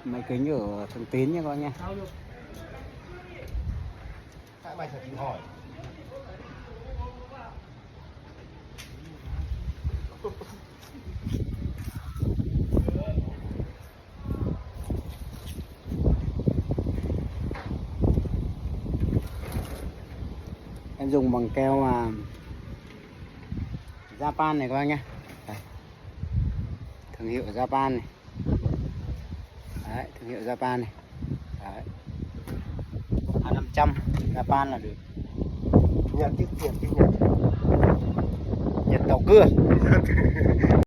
Mấy kính ở Thường Tín nha các bạn nha. Hãy mày phải hỏi. Em dùng bằng keo Japan này các bạn nha. Đây. Thương hiệu Japan này. Đấy, thương hiệu Japan này. Đấy. 500 Japan là được. Nhật tiết kiệm cái Nhật. Nhật tàu cưa.